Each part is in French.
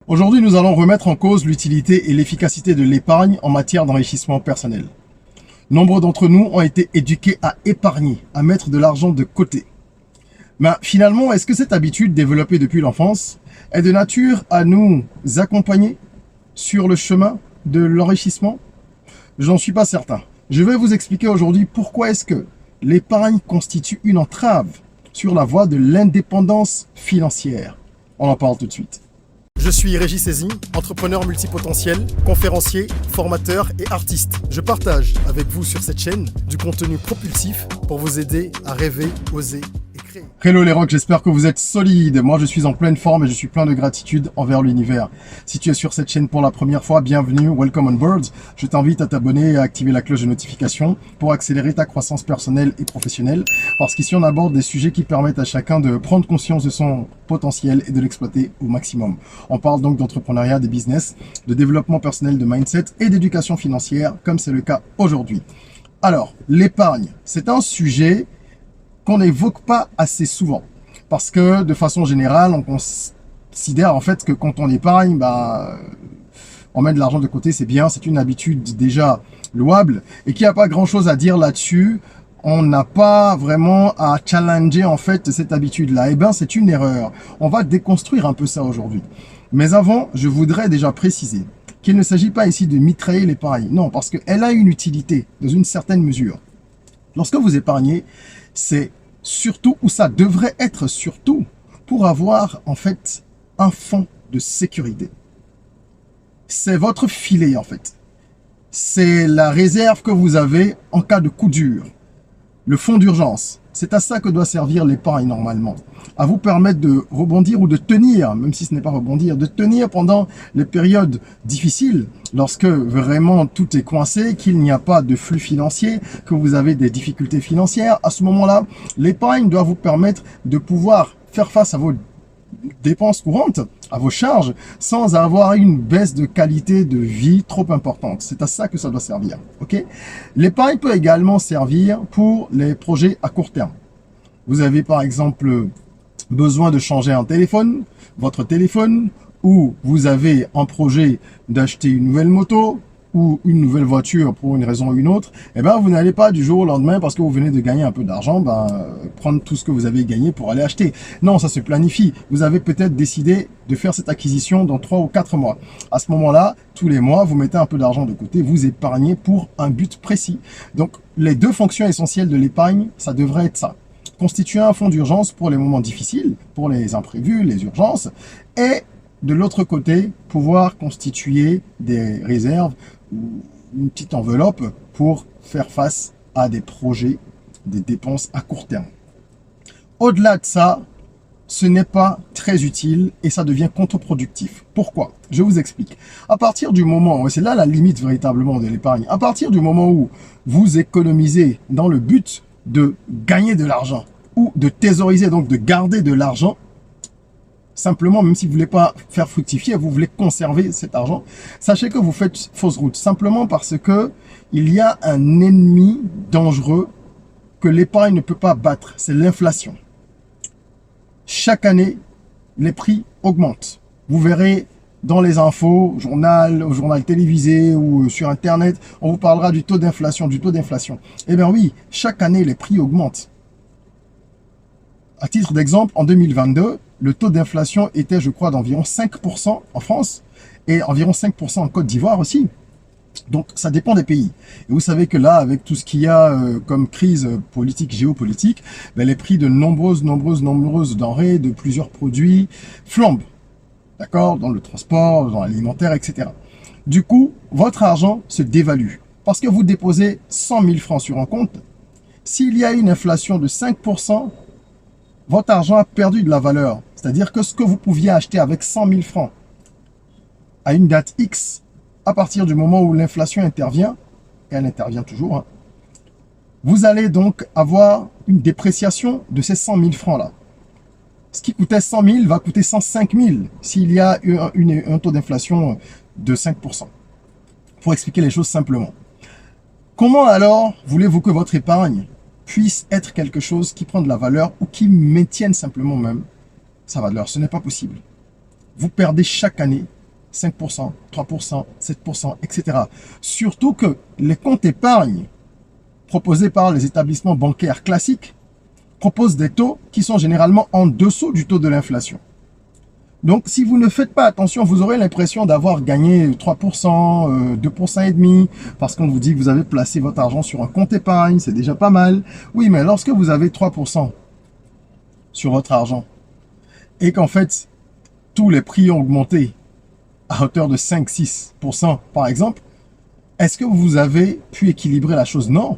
Aujourd'hui, nous allons remettre en cause l'utilité et l'efficacité de l'épargne en matière d'enrichissement personnel. Nombre d'entre nous ont été éduqués à épargner, à mettre de l'argent de côté. Mais finalement, est-ce que cette habitude développée depuis l'enfance est de nature à nous accompagner sur le chemin de l'enrichissement? J'en suis pas certain. Je vais vous expliquer aujourd'hui pourquoi est-ce que l'épargne constitue une entrave sur la voie de l'indépendance financière. On en parle tout de suite. Je suis Régis Saizy, entrepreneur multipotentiel, conférencier, formateur et artiste. Je partage avec vous sur cette chaîne du contenu propulsif pour vous aider à rêver, oser et créer. Hello les rocks, j'espère que vous êtes solides. Moi je suis en pleine forme et je suis plein de gratitude envers l'univers. Si tu es sur cette chaîne pour la première fois, bienvenue, welcome on board. Je t'invite à t'abonner et à activer la cloche de notification pour accélérer ta croissance personnelle et professionnelle. Parce qu'ici on aborde des sujets qui permettent à chacun de prendre conscience de son potentiel et de l'exploiter au maximum. On parle donc d'entrepreneuriat, de business, de développement personnel, de mindset et d'éducation financière, comme c'est le cas aujourd'hui. Alors, l'épargne, c'est un sujet qu'on n'évoque pas assez souvent. Parce que, de façon générale, on considère en fait que quand on épargne, on met de l'argent de côté, c'est bien, c'est une habitude déjà louable et qu'il n'y a pas grand-chose à dire là-dessus. On n'a pas vraiment à challenger en fait cette habitude-là. Eh bien, c'est une erreur. On va déconstruire un peu ça aujourd'hui. Mais avant, je voudrais déjà préciser qu'il ne s'agit pas ici de mitrailler l'épargne. Non, parce qu'elle a une utilité dans une certaine mesure. Lorsque vous épargnez, c'est surtout, ou ça devrait être surtout, pour avoir en fait un fonds de sécurité. C'est votre filet en fait. C'est la réserve que vous avez en cas de coup dur. Le fonds d'urgence, c'est à ça que doit servir l'épargne normalement. À vous permettre de rebondir ou de tenir, même si ce n'est pas rebondir, de tenir pendant les périodes difficiles, lorsque vraiment tout est coincé, qu'il n'y a pas de flux financier, que vous avez des difficultés financières. À ce moment-là, l'épargne doit vous permettre de pouvoir faire face à vos dépenses courantes, à vos charges, sans avoir une baisse de qualité de vie trop importante. C'est à ça que ça doit servir. Ok? L'épargne peut également servir pour les projets à court terme. Vous avez par exemple besoin de changer un téléphone, votre téléphone, ou vous avez un projet d'acheter une nouvelle moto, ou une nouvelle voiture pour une raison ou une autre, eh ben vous n'allez pas du jour au lendemain parce que vous venez de gagner un peu d'argent, prendre tout ce que vous avez gagné pour aller acheter. Non, ça se planifie. Vous avez peut-être décidé de faire cette acquisition dans 3 ou 4 mois. À ce moment-là, tous les mois, vous mettez un peu d'argent de côté, vous épargnez pour un but précis. Donc, les deux fonctions essentielles de l'épargne, ça devrait être ça. Constituer un fonds d'urgence pour les moments difficiles, pour les imprévus, les urgences, et de l'autre côté, pouvoir constituer des réserves ou une petite enveloppe pour faire face à des projets, des dépenses à court terme. Au-delà de ça, ce n'est pas très utile et ça devient contre-productif. Pourquoi? Je vous explique. À partir du moment, et c'est là la limite véritablement de l'épargne, à partir du moment où vous économisez dans le but de gagner de l'argent ou de thésauriser, donc de garder de l'argent, simplement, même si vous ne voulez pas faire fructifier, vous voulez conserver cet argent, sachez que vous faites fausse route. Simplement parce que il y a un ennemi dangereux que l'épargne ne peut pas battre, c'est l'inflation. Chaque année, les prix augmentent. Vous verrez dans les infos, au journal télévisé ou sur Internet, on vous parlera du taux d'inflation, Eh bien oui, chaque année, les prix augmentent. À titre d'exemple, en 2022, le taux d'inflation était, je crois, d'environ 5% en France et environ 5% en Côte d'Ivoire aussi. Donc, ça dépend des pays. Et vous savez que là, avec tout ce qu'il y a comme crise politique, géopolitique, les prix de nombreuses denrées, de plusieurs produits flambent. D'accord? Dans le transport, dans l'alimentaire, etc. Du coup, votre argent se dévalue. Parce que vous déposez 100 000 francs sur un compte. S'il y a une inflation de 5%, votre argent a perdu de la valeur. C'est-à-dire que ce que vous pouviez acheter avec 100 000 francs à une date X, à partir du moment où l'inflation intervient, et elle intervient toujours, vous allez donc avoir une dépréciation de ces 100 000 francs-là. Ce qui coûtait 100 000 va coûter 105 000 s'il y a un taux d'inflation de 5%. Pour expliquer les choses simplement. Comment alors voulez-vous que votre épargne puisse être quelque chose qui prend de la valeur ou qui maintienne simplement même sa valeur? Ce n'est pas possible. Vous perdez chaque année 5%, 3%, 7%, etc. Surtout que les comptes épargne proposés par les établissements bancaires classiques proposent des taux qui sont généralement en dessous du taux de l'inflation. Donc, si vous ne faites pas attention, vous aurez l'impression d'avoir gagné 3%, 2,5%, parce qu'on vous dit que vous avez placé votre argent sur un compte épargne, c'est déjà pas mal. Oui, mais lorsque vous avez 3% sur votre argent, et qu'en fait, tous les prix ont augmenté à hauteur de 5-6% par exemple, est-ce que vous avez pu équilibrer la chose? Non.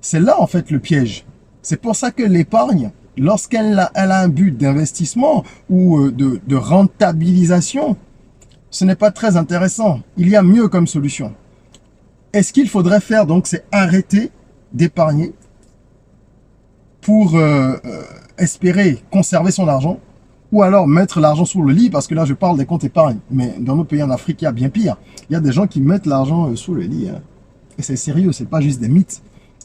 C'est là, en fait, le piège. C'est pour ça que l'épargne, lorsqu'elle a un but d'investissement ou de rentabilisation, ce n'est pas très intéressant. Il y a mieux comme solution. Et ce qu'il faudrait faire, donc, c'est arrêter d'épargner pour espérer conserver son argent, ou alors mettre l'argent sous le lit, parce que là, je parle des comptes épargne. Mais dans nos pays en Afrique, il y a bien pire. Il y a des gens qui mettent l'argent sous le lit. Hein. Et c'est sérieux, c'est pas juste des mythes.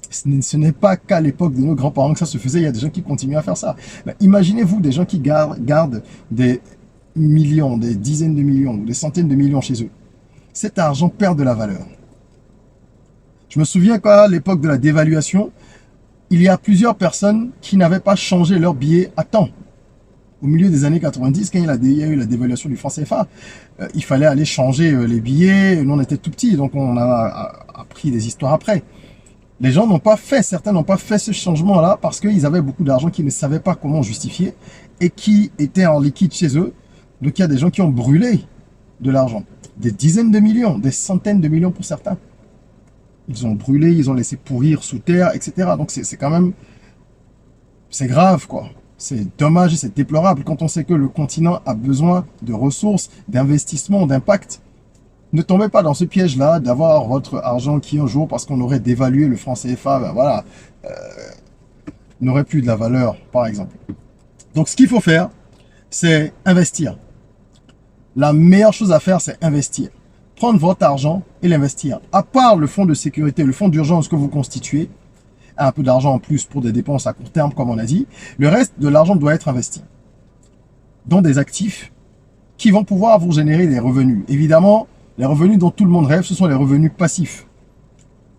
Ce n'est pas qu'à l'époque de nos grands-parents que ça se faisait, il y a des gens qui continuent à faire ça. Imaginez-vous des gens qui gardent des millions, des dizaines de millions, ou des centaines de millions chez eux. Cet argent perd de la valeur. Je me souviens qu'à l'époque de la dévaluation, il y a plusieurs personnes qui n'avaient pas changé leur billet à temps. Au milieu des années 90, quand il y a eu la dévaluation du franc CFA, il fallait aller changer les billets. Nous, on était tout petits, donc on a appris des histoires après. Les gens n'ont pas fait, certains n'ont pas fait ce changement-là parce qu'ils avaient beaucoup d'argent qu'ils ne savaient pas comment justifier et qui était en liquide chez eux. Donc il y a des gens qui ont brûlé de l'argent. Des dizaines de millions, des centaines de millions pour certains. Ils ont brûlé, ils ont laissé pourrir sous terre, etc. Donc c'est quand même, c'est grave quoi. C'est dommage et c'est déplorable quand on sait que le continent a besoin de ressources, d'investissements, d'impact. Ne tombez pas dans ce piège-là d'avoir votre argent qui un jour, parce qu'on aurait dévalué le franc CFA, ben voilà, n'aurait plus de la valeur, par exemple. Donc, ce qu'il faut faire, c'est investir. La meilleure chose à faire, c'est investir. Prendre votre argent et l'investir. À part le fonds de sécurité, le fonds d'urgence que vous constituez, un peu d'argent en plus pour des dépenses à court terme, comme on a dit, le reste de l'argent doit être investi dans des actifs qui vont pouvoir vous générer des revenus. Évidemment, les revenus dont tout le monde rêve, ce sont les revenus passifs,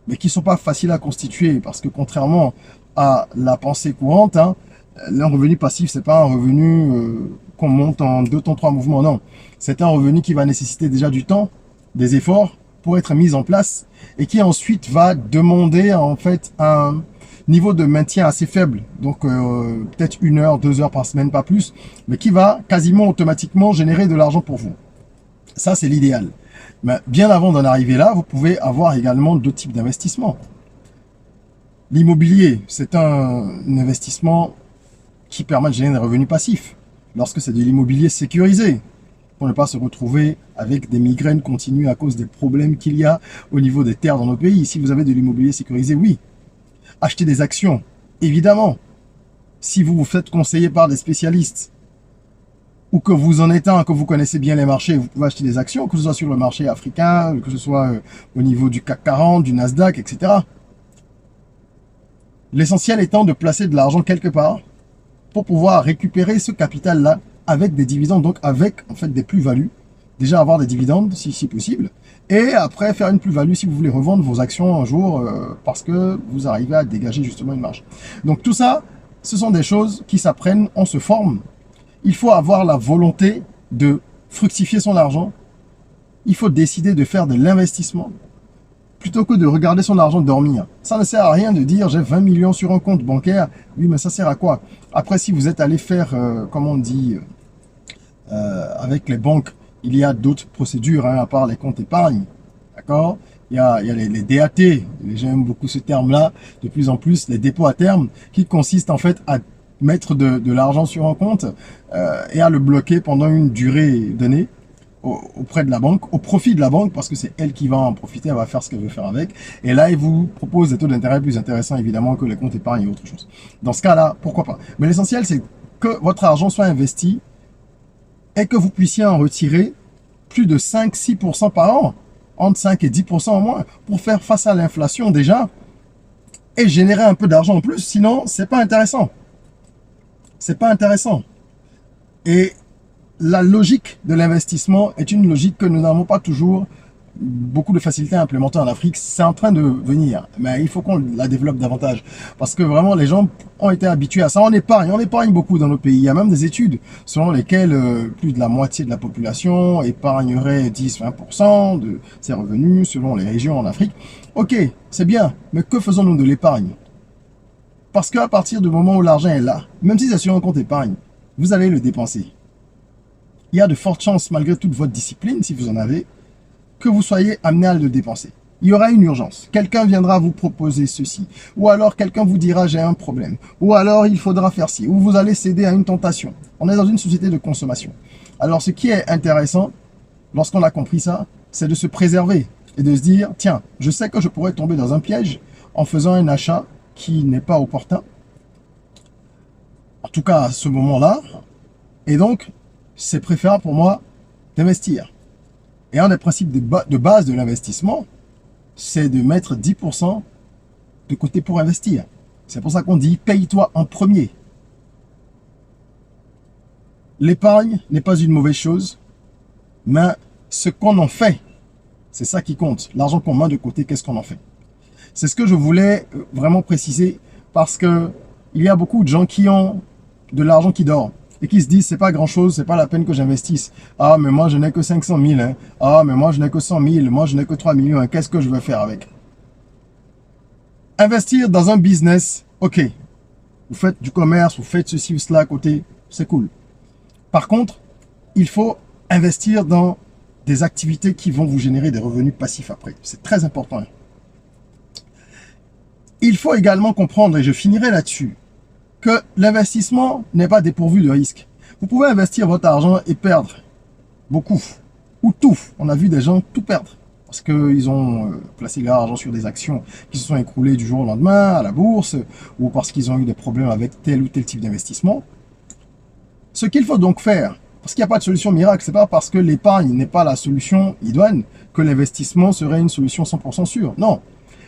mais qui ne sont pas faciles à constituer, parce que contrairement à la pensée courante, hein, un revenu passif, c'est pas un revenu qu'on monte en 2 temps, 3 mouvements, non. C'est un revenu qui va nécessiter déjà du temps, des efforts pour être mis en place, et qui ensuite va demander en fait un niveau de maintien assez faible, donc peut-être 1 heure, 2 heures par semaine, pas plus, mais qui va quasiment automatiquement générer de l'argent pour vous. Ça, c'est l'idéal. Mais bien avant d'en arriver là, vous pouvez avoir également 2 types d'investissements. L'immobilier, c'est un investissement qui permet de générer des revenus passifs. Lorsque c'est de l'immobilier sécurisé, pour ne pas se retrouver avec des migraines continues à cause des problèmes qu'il y a au niveau des terres dans nos pays. Si vous avez de l'immobilier sécurisé, oui. Achetez des actions, évidemment. Si vous vous faites conseiller par des spécialistes, ou que vous en êtes un, que vous connaissez bien les marchés, vous pouvez acheter des actions, que ce soit sur le marché africain, que ce soit au niveau du CAC 40, du Nasdaq, etc. L'essentiel étant de placer de l'argent quelque part pour pouvoir récupérer ce capital-là avec des dividendes, donc avec en fait des plus-values. Déjà avoir des dividendes si possible, et après faire une plus-value si vous voulez revendre vos actions un jour parce que vous arrivez à dégager justement une marge. Donc tout ça, ce sont des choses qui s'apprennent, on se forme. Il faut avoir la volonté de fructifier son argent. Il faut décider de faire de l'investissement plutôt que de regarder son argent dormir. Ça ne sert à rien de dire j'ai 20 millions sur un compte bancaire. Oui, mais ça sert à quoi? Après, si vous êtes allé faire, comme on dit, avec les banques, il y a d'autres procédures hein, à part les comptes épargne. D'accord? Il y a les DAT, j'aime beaucoup ce terme-là, de plus en plus, les dépôts à terme, qui consistent en fait à mettre de l'argent sur un compte et à le bloquer pendant une durée donnée auprès de la banque, au profit de la banque, parce que c'est elle qui va en profiter, elle va faire ce qu'elle veut faire avec. Et là, il vous propose des taux d'intérêt plus intéressants, évidemment, que les comptes épargne et autre chose. Dans ce cas-là, pourquoi pas? Mais l'essentiel, c'est que votre argent soit investi et que vous puissiez en retirer plus de 5-6% par an, entre 5 et 10% au moins, pour faire face à l'inflation déjà, et générer un peu d'argent en plus, sinon, c'est pas intéressant. C'est pas intéressant. Et la logique de l'investissement est une logique que nous n'avons pas toujours beaucoup de facilité à implémenter en Afrique. C'est en train de venir, mais il faut qu'on la développe davantage parce que vraiment les gens ont été habitués à ça. On épargne beaucoup dans nos pays. Il y a même des études selon lesquelles plus de la moitié de la population épargnerait 10-20% de ses revenus selon les régions en Afrique. Ok, c'est bien, mais que faisons-nous de l'épargne? Parce qu'à partir du moment où l'argent est là, même si c'est sur un compte épargne, vous allez le dépenser. Il y a de fortes chances, malgré toute votre discipline, si vous en avez, que vous soyez amené à le dépenser. Il y aura une urgence. Quelqu'un viendra vous proposer ceci. Ou alors quelqu'un vous dira j'ai un problème. Ou alors il faudra faire ci. Ou vous allez céder à une tentation. On est dans une société de consommation. Alors ce qui est intéressant, lorsqu'on a compris ça, c'est de se préserver et de se dire, tiens, je sais que je pourrais tomber dans un piège en faisant un achat qui n'est pas opportun. En tout cas à ce moment-là. Et donc, c'est préférable pour moi d'investir. Et un des principes de base de l'investissement, c'est de mettre 10% de côté pour investir. C'est pour ça qu'on dit paye-toi en premier. L'épargne n'est pas une mauvaise chose, mais ce qu'on en fait, c'est ça qui compte. L'argent qu'on met de côté, qu'est-ce qu'on en fait? C'est ce que je voulais vraiment préciser parce que il y a beaucoup de gens qui ont de l'argent qui dort et qui se disent c'est pas grand chose, c'est pas la peine que j'investisse. Ah mais moi je n'ai que 500 000, hein. Ah mais moi je n'ai que 100 000, moi je n'ai que 3 millions, hein. Qu'est-ce que je vais faire avec? Investir dans un business, ok, vous faites du commerce, vous faites ceci ou cela à côté, c'est cool. Par contre, il faut investir dans des activités qui vont vous générer des revenus passifs après. C'est très important. Il faut également comprendre, et je finirai là-dessus, que l'investissement n'est pas dépourvu de risques. Vous pouvez investir votre argent et perdre beaucoup, ou tout. On a vu des gens tout perdre, parce qu'ils ont placé leur argent sur des actions qui se sont écroulées du jour au lendemain à la bourse, ou parce qu'ils ont eu des problèmes avec tel ou tel type d'investissement. Ce qu'il faut donc faire, parce qu'il n'y a pas de solution miracle, c'est pas parce que l'épargne n'est pas la solution idoine que l'investissement serait une solution 100% sûre. Non,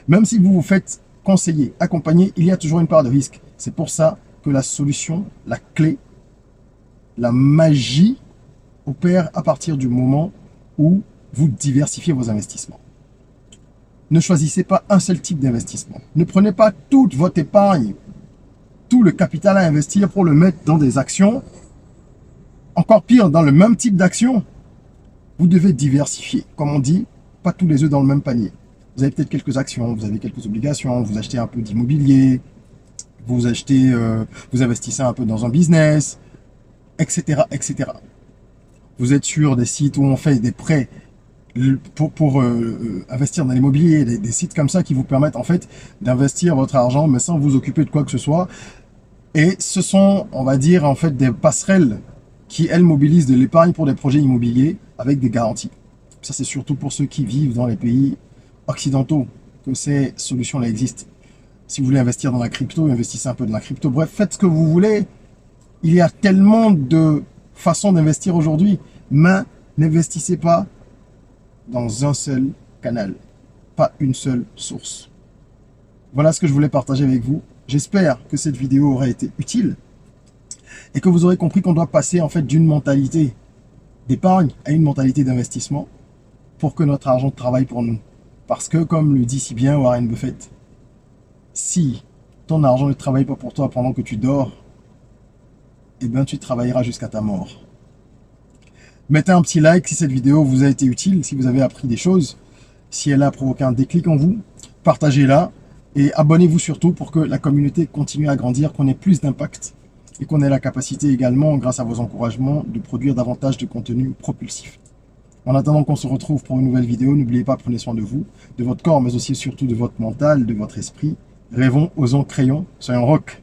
même si vous vous faites conseiller, accompagner, il y a toujours une part de risque. C'est pour ça que la solution, la clé, la magie opère à partir du moment où vous diversifiez vos investissements. Ne choisissez pas un seul type d'investissement. Ne prenez pas toute votre épargne, tout le capital à investir pour le mettre dans des actions. Encore pire, dans le même type d'action. Vous devez diversifier. Comme on dit, pas tous les œufs dans le même panier. Vous avez peut-être quelques actions, vous avez quelques obligations, vous achetez un peu d'immobilier, vous investissez un peu dans un business, etc., etc. Vous êtes sur des sites où on fait des prêts pour investir dans l'immobilier, des sites comme ça qui vous permettent en fait d'investir votre argent mais sans vous occuper de quoi que ce soit. Et ce sont, on va dire, en fait des passerelles qui, elles, mobilisent de l'épargne pour des projets immobiliers avec des garanties. Ça, c'est surtout pour ceux qui vivent dans les pays occidentaux que ces solutions-là existent. Si vous voulez investir dans la crypto, investissez un peu dans la crypto. Bref, faites ce que vous voulez. Il y a tellement de façons d'investir aujourd'hui, mais n'investissez pas dans un seul canal, pas une seule source. Voilà ce que je voulais partager avec vous. J'espère que cette vidéo aura été utile et que vous aurez compris qu'on doit passer en fait d'une mentalité d'épargne à une mentalité d'investissement pour que notre argent travaille pour nous. Parce que, comme le dit si bien Warren Buffett, si ton argent ne travaille pas pour toi pendant que tu dors, eh bien tu travailleras jusqu'à ta mort. Mettez un petit like si cette vidéo vous a été utile, si vous avez appris des choses, si elle a provoqué un déclic en vous, partagez-la et abonnez-vous surtout pour que la communauté continue à grandir, qu'on ait plus d'impact et qu'on ait la capacité également, grâce à vos encouragements, de produire davantage de contenu propulsif. En attendant qu'on se retrouve pour une nouvelle vidéo, n'oubliez pas, prenez soin de vous, de votre corps, mais aussi surtout de votre mental, de votre esprit. Rêvons, osons, créons, soyons rock.